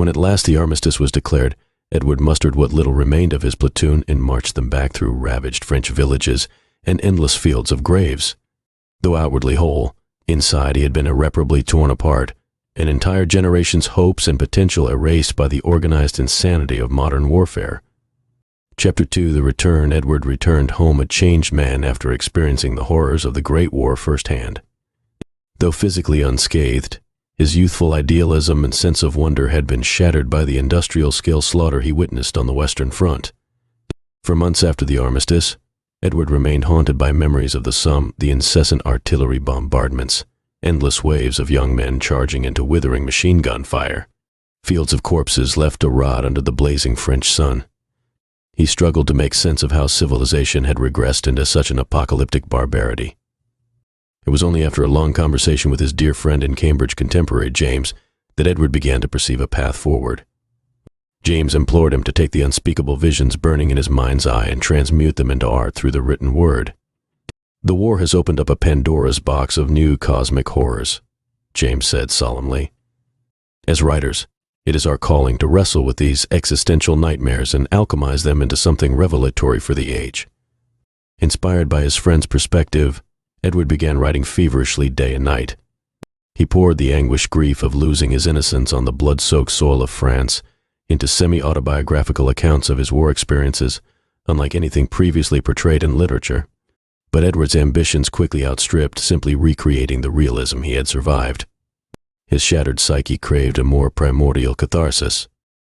When at last the armistice was declared, Edward mustered what little remained of his platoon and marched them back through ravaged French villages and endless fields of graves. Though outwardly whole, inside he had been irreparably torn apart, an entire generation's hopes and potential erased by the organized insanity of modern warfare. Chapter 2, The Return. Edward returned home a changed man after experiencing the horrors of the Great War firsthand. Though physically unscathed, his youthful idealism and sense of wonder had been shattered by the industrial-scale slaughter he witnessed on the Western Front. For months after the armistice, Edward remained haunted by memories of the Somme, the incessant artillery bombardments, endless waves of young men charging into withering machine gun fire, fields of corpses left to rot under the blazing French sun. He struggled to make sense of how civilization had regressed into such an apocalyptic barbarity. It was only after a long conversation with his dear friend and Cambridge contemporary, James, that Edward began to perceive a path forward. James implored him to take the unspeakable visions burning in his mind's eye and transmute them into art through the written word. "The war has opened up a Pandora's box of new cosmic horrors," James said solemnly. "As writers, it is our calling to wrestle with these existential nightmares and alchemize them into something revelatory for the age." Inspired by his friend's perspective, Edward began writing feverishly day and night. He poured the anguished grief of losing his innocence on the blood-soaked soil of France into semi-autobiographical accounts of his war experiences, unlike anything previously portrayed in literature. But Edward's ambitions quickly outstripped simply recreating the realism he had survived. His shattered psyche craved a more primordial catharsis.